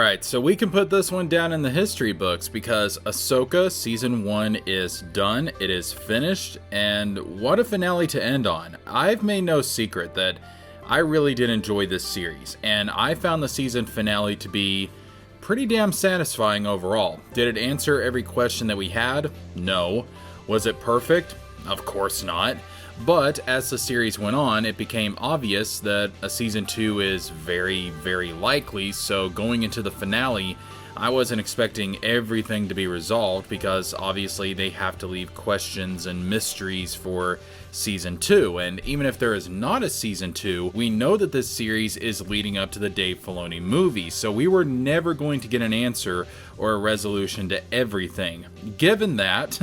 Alright, so we can put this one down in the history books because Ahsoka Season 1 is done, it is finished, and what a finale to end on. I've made no secret that I really did enjoy this series, and I found the season finale to be pretty damn satisfying overall. Did it answer every question that we had? No. Was it perfect? Of course not. But as the series went on, it became obvious that a season 2 is very, very likely, so going into the finale, I wasn't expecting everything to be resolved because obviously they have to leave questions and mysteries for season 2, and even if there is not a season 2, we know that this series is leading up to the Dave Filoni movie, so we were never going to get an answer or a resolution to everything. Given that,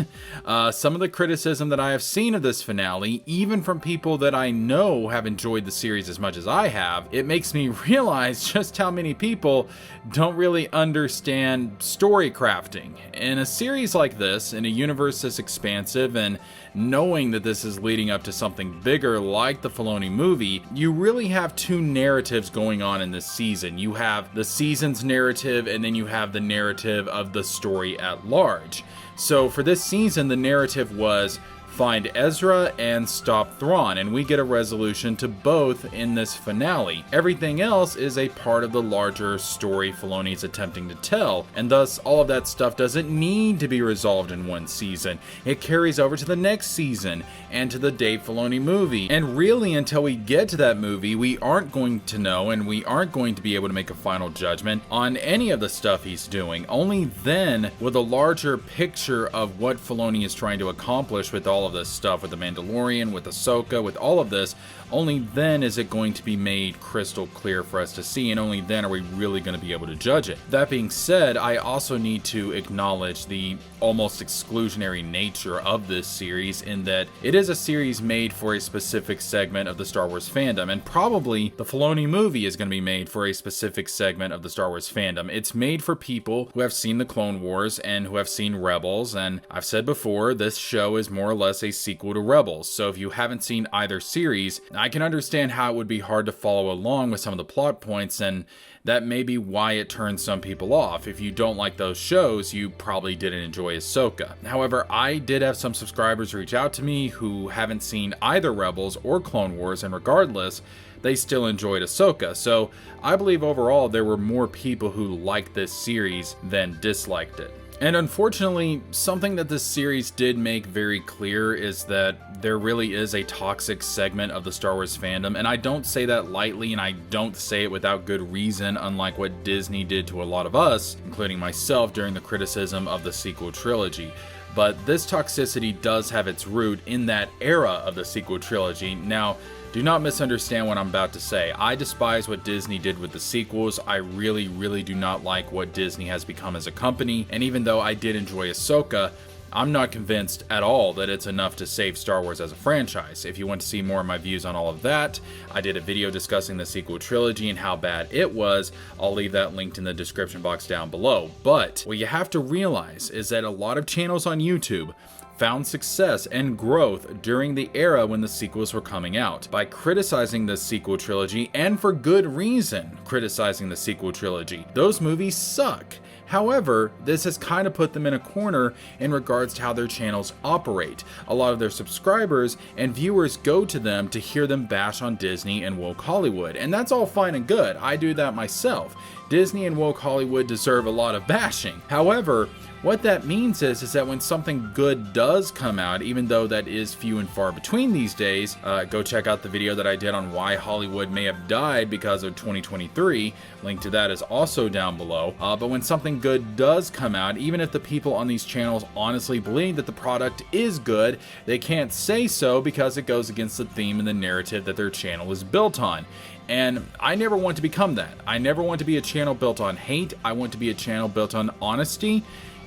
some of the criticism that I have seen of this finale, even from people that I know have enjoyed the series as much as I have, it makes me realize just how many people don't really understand story crafting. In a series like this, in a universe this expansive, and knowing that this is leading up to something bigger like the Filoni movie, you really have two narratives going on in this season. You have the season's narrative, and then you have the narrative of the story at large. So for this season, the narrative was find Ezra and stop Thrawn, and we get a resolution to both in this finale. Everything else is a part of the larger story Filoni is attempting to tell, and thus all of that stuff doesn't need to be resolved in one season. It carries over to the next season and to the Dave Filoni movie, and really until we get to that movie, we aren't going to know and we aren't going to be able to make a final judgment on any of the stuff he's doing. Only then will the larger picture of what Filoni is trying to accomplish with all of this stuff, with the Mandalorian, with Ahsoka, with all of this, only then is it going to be made crystal clear for us to see, and only then are we really going to be able to judge it. That being said, I also need to acknowledge the almost exclusionary nature of this series, in that it is a series made for a specific segment of the Star Wars fandom, and probably the Filoni movie is going to be made for a specific segment of the Star Wars fandom. It's made for people who have seen the Clone Wars and who have seen Rebels, and I've said before, this show is more or less a sequel to Rebels, so if you haven't seen either series, I can understand how it would be hard to follow along with some of the plot points, and that may be why it turns some people off. If you don't like those shows, you probably didn't enjoy Ahsoka. However, I did have some subscribers reach out to me who haven't seen either Rebels or Clone Wars, and regardless, they still enjoyed Ahsoka. So I believe overall there were more people who liked this series than disliked it. And unfortunately, something that this series did make very clear is that there really is a toxic segment of the Star Wars fandom, and I don't say that lightly, and I don't say it without good reason, unlike what Disney did to a lot of us, including myself, during the criticism of the sequel trilogy. But this toxicity does have its root in that era of the sequel trilogy. Now, do not misunderstand what I'm about to say. I despise what Disney did with the sequels. I really, really do not like what Disney has become as a company. And even though I did enjoy Ahsoka, I'm not convinced at all that it's enough to save Star Wars as a franchise. If you want to see more of my views on all of that, I did a video discussing the sequel trilogy and how bad it was. I'll leave that linked in the description box down below. But what you have to realize is that a lot of channels on YouTube found success and growth during the era when the sequels were coming out by criticizing the sequel trilogy, and for good reason criticizing the sequel trilogy. Those movies suck. However, this has kind of put them in a corner in regards to how their channels operate. A lot of their subscribers and viewers go to them to hear them bash on Disney and woke Hollywood, and that's all fine and good. I do that myself. Disney and woke Hollywood deserve a lot of bashing. However, what that means is that when something good does come out, even though that is few and far between these days, go check out the video that I did on why Hollywood may have died because of 2023. Link to that is also down below. But when something good does come out, even if the people on these channels honestly believe that the product is good, they can't say so because it goes against the theme and the narrative that their channel is built on. And I never want to become that. I never want to be a channel built on hate. I want to be a channel built on honesty.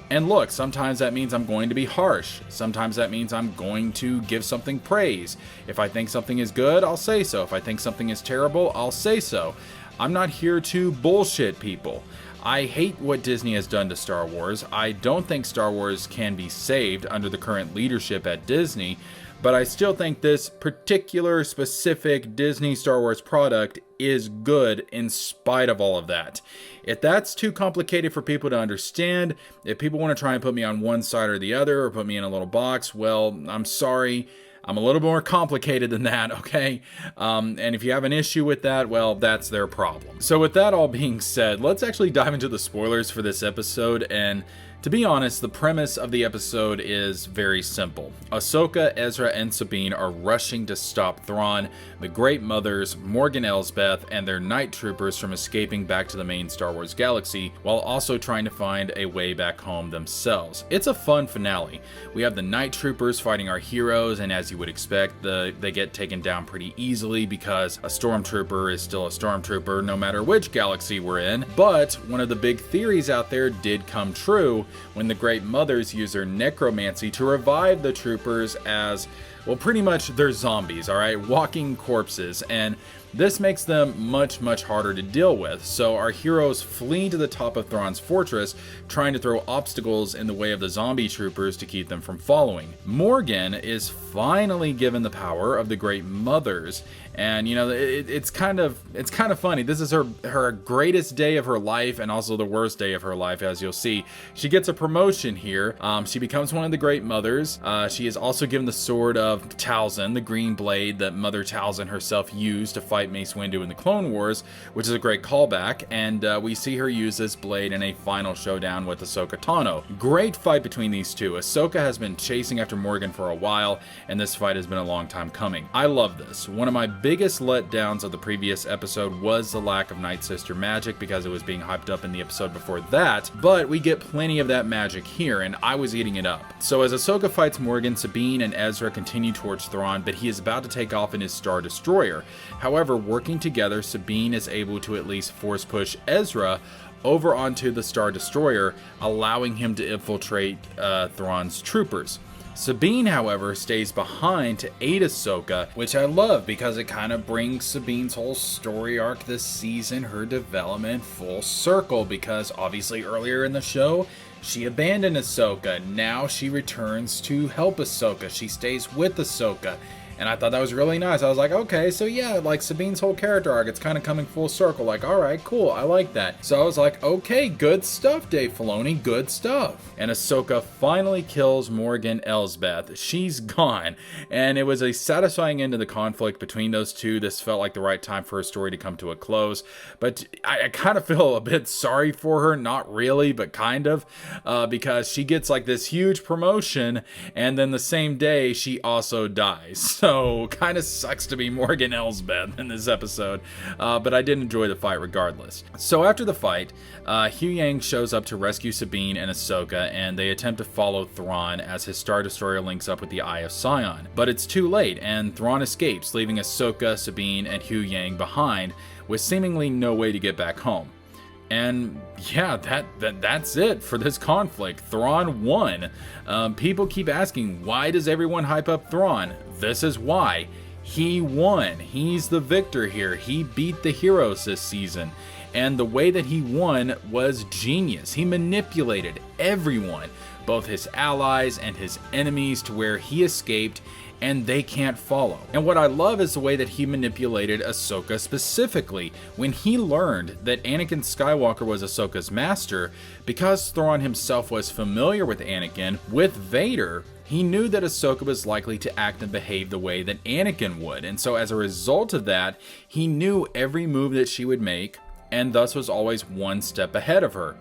And look, sometimes that means I'm going to be harsh. Sometimes that means I'm going to give something praise. If I think something is good, I'll say so. If I think something is terrible, I'll say so. I'm not here to bullshit people. I hate what Disney has done to Star Wars. I don't think Star Wars can be saved under the current leadership at Disney. But I still think this particular specific Disney Star Wars product is good in spite of all of that. If that's too complicated for people to understand, if people want to try and put me on one side or the other, or put me in a little box, well, I'm sorry. I'm a little more complicated than that, okay? And if you have an issue with that, well, that's their problem. So with that all being said, let's actually dive into the spoilers for this episode. And to be honest, the premise of the episode is very simple. Ahsoka, Ezra, and Sabine are rushing to stop Thrawn, the Great Mothers, Morgan Elsbeth, and their night troopers from escaping back to the main Star Wars galaxy, while also trying to find a way back home themselves. It's a fun finale. We have the night troopers fighting our heroes, and as you would expect, they get taken down pretty easily because a stormtrooper is still a stormtrooper no matter which galaxy we're in. But one of the big theories out there did come true when the Great Mothers use their necromancy to revive the troopers as, well, pretty much they're zombies, alright? Walking corpses. And this makes them much harder to deal with. So our heroes flee to the top of Thrawn's fortress, trying to throw obstacles in the way of the zombie troopers to keep them from following. Morgan is finally given the power of the Great Mothers. And, you know, it's kind of funny. This is her greatest day of her life and also the worst day of her life, as you'll see. She gets a promotion here. She becomes one of the Great Mothers. She is also given the sword of Talzin, the green blade that Mother Talzin herself used to fight Mace Windu in the Clone Wars, which is a great callback. And we see her use this blade in a final showdown with Ahsoka Tano. Great fight between these two. Ahsoka has been chasing after Morgan for a while, and this fight has been a long time coming. I love this. One of my biggest letdowns of the previous episode was the lack of Night Sister magic because it was being hyped up in the episode before that, but we get plenty of that magic here, and I was eating it up. So as Ahsoka fights Morgan, Sabine and Ezra continue towards Thrawn, but he is about to take off in his Star Destroyer. However, working together, Sabine is able to at least force push Ezra over onto the Star Destroyer, allowing him to infiltrate Thrawn's troopers. Sabine, however, stays behind to aid Ahsoka, which I love because it kind of brings Sabine's whole story arc this season, her development, full circle, because obviously earlier in the show, she abandoned Ahsoka. Now she returns to help Ahsoka. She stays with Ahsoka. And I thought that was really nice. I was like, okay, so yeah, like Sabine's whole character arc, it's kind of coming full circle. Like, all right, cool, I like that. So I was like, okay, good stuff, Dave Filoni, good stuff. And Ahsoka finally kills Morgan Elsbeth. She's gone. And it was a satisfying end to the conflict between those two. This felt like the right time for her story to come to a close. But I kind of feel a bit sorry for her, not really, but kind of, because she gets like this huge promotion, and then the same day, she also dies. So, kind of sucks to be Morgan Elsbeth in this episode, but I did enjoy the fight regardless. So after the fight, Hu Yang shows up to rescue Sabine and Ahsoka, and they attempt to follow Thrawn as his Star Destroyer links up with the Eye of Sion. But it's too late, and Thrawn escapes, leaving Ahsoka, Sabine, and Hu Yang behind, with seemingly no way to get back home. And yeah, that's it for this conflict. Thrawn won. People keep asking, why does everyone hype up Thrawn? This is why. He won. He's the victor here. He beat the heroes this season. And the way that he won was genius. He manipulated everyone, both his allies and his enemies, to where he escaped and they can't follow. And what I love is the way that he manipulated Ahsoka specifically. When he learned that Anakin Skywalker was Ahsoka's master, because Thrawn himself was familiar with Anakin, with Vader, he knew that Ahsoka was likely to act and behave the way that Anakin would. And so as a result of that, he knew every move that she would make, and thus was always one step ahead of her.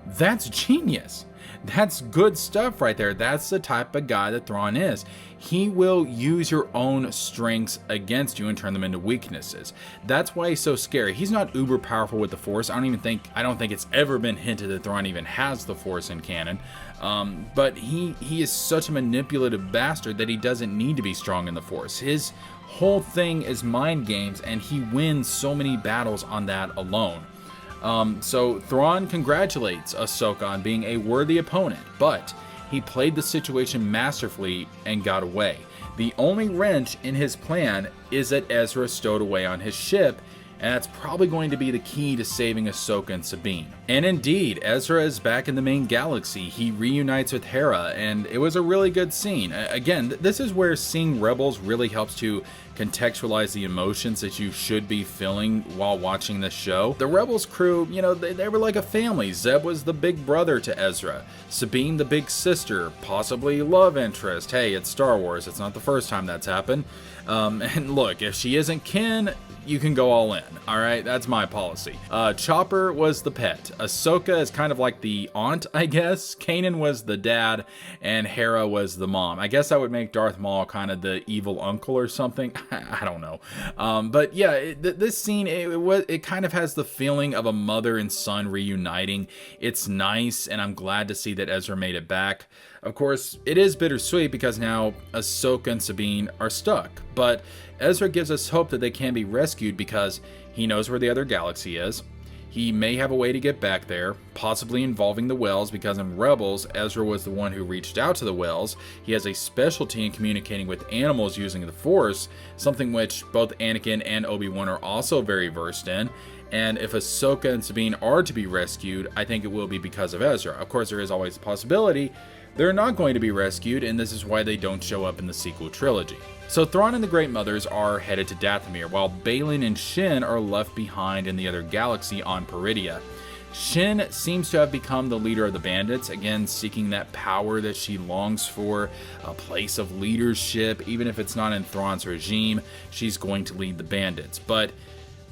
That's genius. That's good stuff right there. That's the type of guy that Thrawn is. He will use your own strengths against you and turn them into weaknesses. That's why he's so scary. He's not uber powerful with the Force. I don't think it's ever been hinted that Thrawn even has the Force in canon. But he is such a manipulative bastard that he doesn't need to be strong in the Force. His whole thing is mind games, and he wins so many battles on that alone. So Thrawn congratulates Ahsoka on being a worthy opponent, but he played the situation masterfully and got away. The only wrench in his plan is that Ezra stowed away on his ship, and that's probably going to be the key to saving Ahsoka and Sabine. And indeed, Ezra is back in the main galaxy. He reunites with Hera, and it was a really good scene. Again, this is where seeing Rebels really helps to contextualize the emotions that you should be feeling while watching this show. The Rebels crew, they were like a family. Zeb was the big brother to Ezra, Sabine the big sister, possibly love interest. Hey, it's Star Wars, it's not the first time that's happened. And look, if she isn't kin, you can go all in, alright? That's my policy. Chopper was the pet. Ahsoka is kind of like the aunt, I guess. Kanan was the dad, and Hera was the mom. I guess I would make Darth Maul kind of the evil uncle or something. I don't know. But yeah, this scene, it kind of has the feeling of a mother and son reuniting. It's nice, and I'm glad to see that Ezra made it back. Of course, it is bittersweet because now Ahsoka and Sabine are stuck, but Ezra gives us hope that they can be rescued because he knows where the other galaxy is. He may have a way to get back there, possibly involving the Wells, because in Rebels, Ezra was the one who reached out to the Wells. He has a specialty in communicating with animals using the Force, something which both Anakin and Obi-Wan are also very versed in. And if Ahsoka and Sabine are to be rescued, I think it will be because of Ezra. Of course, there is always the possibility they're not going to be rescued, and this is why they don't show up in the sequel trilogy. So Thrawn and the Great Mothers are headed to Dathomir, while Baylan and Shin are left behind in the other galaxy on Peridia. Shin seems to have become the leader of the bandits, again seeking that power that she longs for, a place of leadership. Even if it's not in Thrawn's regime, she's going to lead the bandits. But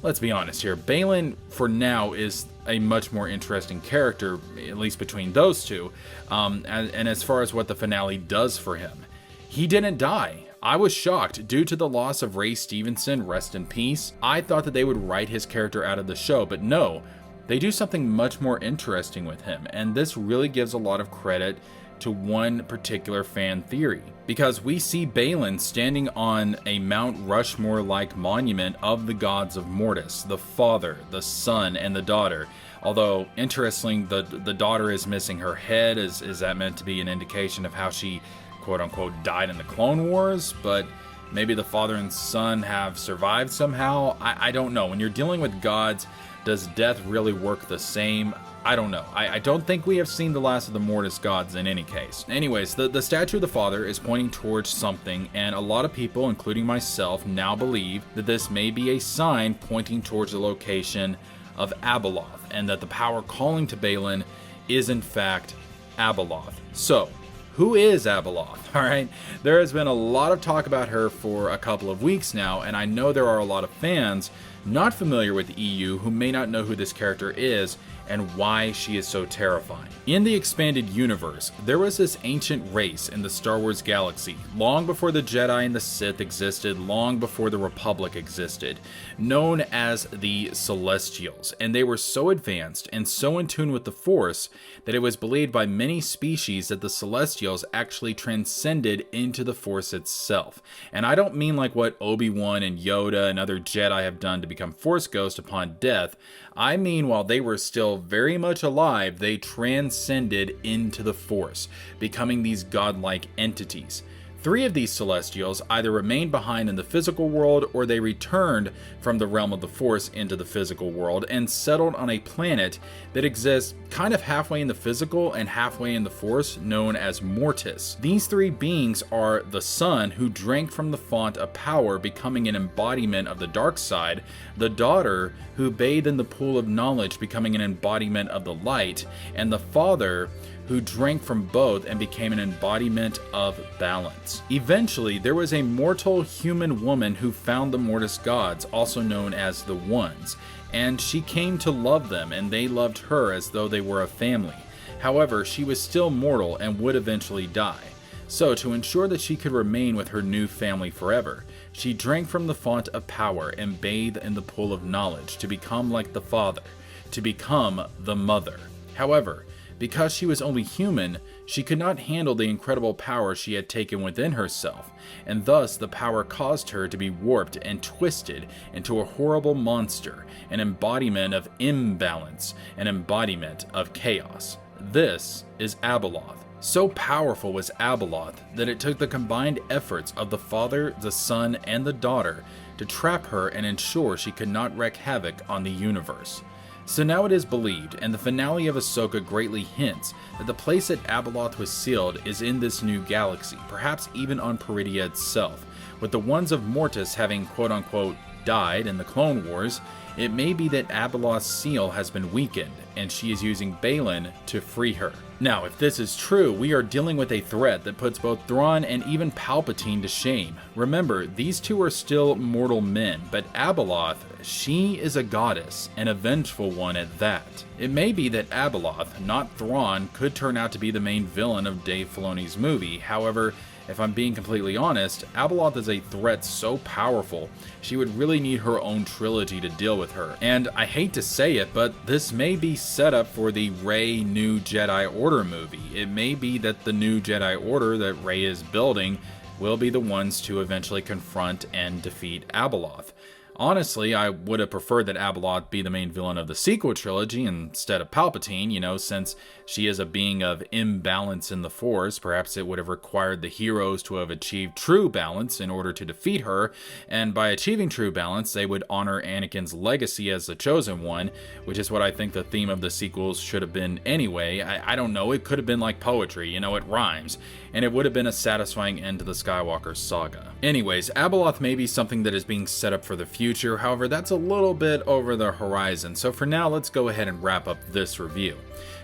let's be honest here, Baylan for now is a much more interesting character, at least between those two, and as far as what the finale does for him. He didn't die. I was shocked due to the loss of Ray Stevenson, rest in peace. I thought that they would write his character out of the show, but no, they do something much more interesting with him, and this really gives a lot of credit to one particular fan theory, because we see Baylan standing on a Mount Rushmore-like monument of the gods of Mortis, the father, the son, and the daughter. Although, interestingly, the daughter is missing her head. Is that meant to be an indication of how she, quote-unquote, died in the Clone Wars? But maybe the father and son have survived somehow? I don't know. When you're dealing with gods, does death really work the same? I don't know. I don't think we have seen the last of the Mortis gods in any case. Anyways, the statue of the father is pointing towards something, and a lot of people, including myself, now believe that this may be a sign pointing towards the location of Abeloth, and that the power calling to Baylan is in fact Abeloth. So, who is Abeloth? Alright, there has been a lot of talk about her for a couple of weeks now, and I know there are a lot of fans not familiar with the EU who may not know who this character is and why she is so terrifying. In the expanded universe, there was this ancient race in the Star Wars galaxy, long before the Jedi and the Sith existed, long before the Republic existed, known as the Celestials, and they were so advanced and so in tune with the Force that it was believed by many species that the Celestials actually transcended into the Force itself. And I don't mean like what Obi-Wan and Yoda and other Jedi have done to become Force ghosts upon death. I mean, while they were still very much alive, they transcended into the Force, becoming these godlike entities. 3 of these Celestials either remained behind in the physical world, or they returned from the realm of the Force into the physical world and settled on a planet that exists kind of halfway in the physical and halfway in the Force, known as Mortis. These 3 beings are the Son, who drank from the font of power, becoming an embodiment of the dark side, the Daughter, who bathed in the pool of knowledge, becoming an embodiment of the light, and the Father, who drank from both and became an embodiment of balance. Eventually, there was a mortal human woman who found the Mortis gods, also known as the Ones, and she came to love them, and they loved her as though they were a family. However, she was still mortal and would eventually die. So, to ensure that she could remain with her new family forever, she drank from the font of power and bathed in the pool of knowledge to become like the Father, to become the Mother. However, because she was only human, she could not handle the incredible power she had taken within herself, and thus the power caused her to be warped and twisted into a horrible monster, an embodiment of imbalance, an embodiment of chaos. This is Abeloth. So powerful was Abeloth that it took the combined efforts of the Father, the Son, and the Daughter to trap her and ensure she could not wreak havoc on the universe. So now it is believed, and the finale of Ahsoka greatly hints, that the place that Abeloth was sealed is in this new galaxy, perhaps even on Peridia itself. With the ones of Mortis having quote-unquote died in the Clone Wars, it may be that Abeloth's seal has been weakened, and she is using Baylan to free her. Now, if this is true, we are dealing with a threat that puts both Thrawn and even Palpatine to shame. Remember, these two are still mortal men, but Abeloth, she is a goddess, and a vengeful one at that. It may be that Abeloth, not Thrawn, could turn out to be the main villain of Dave Filoni's movie. However, if I'm being completely honest, Abeloth is a threat so powerful, she would really need her own trilogy to deal with her. And I hate to say it, but this may be set up for the Rey New Jedi Order movie. It may be that the New Jedi Order that Rey is building will be the ones to eventually confront and defeat Abeloth. Honestly, I would have preferred that Abeloth be the main villain of the sequel trilogy instead of Palpatine, since she is a being of imbalance in the Force. Perhaps it would have required the heroes to have achieved true balance in order to defeat her, and by achieving true balance, they would honor Anakin's legacy as the Chosen One, which is what I think the theme of the sequels should have been anyway. I don't know, it could have been like poetry, it rhymes, and it would have been a satisfying end to the Skywalker saga. Anyways, Abeloth may be something that is being set up for the future, however, that's a little bit over the horizon, so for now, let's go ahead and wrap up this review.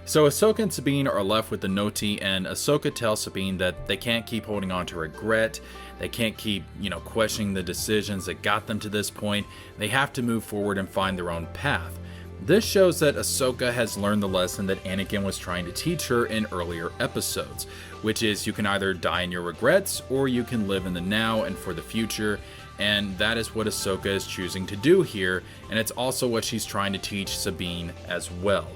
So Ahsoka and Sabine are left with the Noti, and Ahsoka tells Sabine that they can't keep holding on to regret, they can't keep, questioning the decisions that got them to this point, they have to move forward and find their own path. This shows that Ahsoka has learned the lesson that Anakin was trying to teach her in earlier episodes, which is you can either die in your regrets, or you can live in the now and for the future, and that is what Ahsoka is choosing to do here, and it's also what she's trying to teach Sabine as well.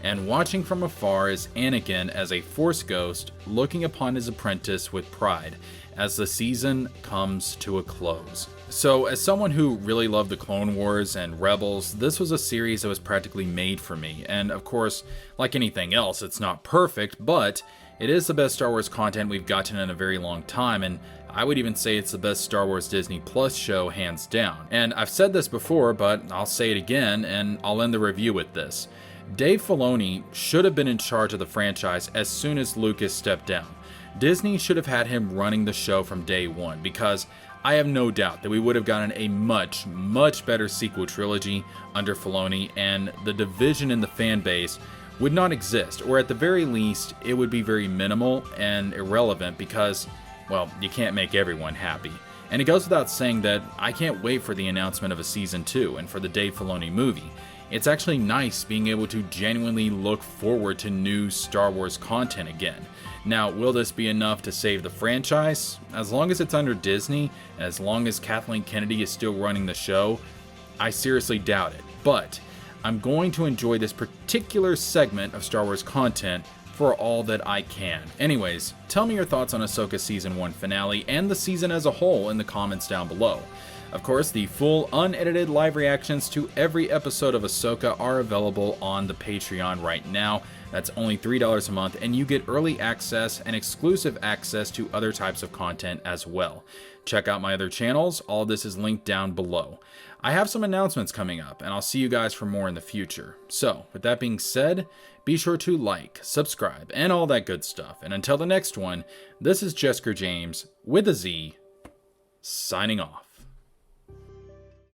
And watching from afar is Anakin as a Force ghost looking upon his apprentice with pride as the season comes to a close. So as someone who really loved the Clone Wars and Rebels, this was a series that was practically made for me, and of course, like anything else, it's not perfect, but it is the best Star Wars content we've gotten in a very long time, and I would even say it's the best Star Wars Disney Plus show hands down. And I've said this before, but I'll say it again, and I'll end the review with this. Dave Filoni should have been in charge of the franchise as soon as Lucas stepped down. Disney should have had him running the show from day one, because I have no doubt that we would have gotten a much, much better sequel trilogy under Filoni, and the division in the fan base would not exist, or at the very least, it would be very minimal and irrelevant because, well, you can't make everyone happy. And it goes without saying that I can't wait for the announcement of a season 2 and for the Dave Filoni movie. It's actually nice being able to genuinely look forward to new Star Wars content again. Now, will this be enough to save the franchise? As long as it's under Disney, and as long as Kathleen Kennedy is still running the show, I seriously doubt it. But I'm going to enjoy this particular segment of Star Wars content for all that I can. Anyways, tell me your thoughts on Ahsoka Season 1 finale and the season as a whole in the comments down below. Of course, the full unedited live reactions to every episode of Ahsoka are available on the Patreon right now. That's only $3 a month, and you get early access and exclusive access to other types of content as well. Check out my other channels, all of this is linked down below. I have some announcements coming up, and I'll see you guys for more in the future. So, with that being said, be sure to like, subscribe, and all that good stuff. And until the next one, this is JeskerJames with a Z, signing off.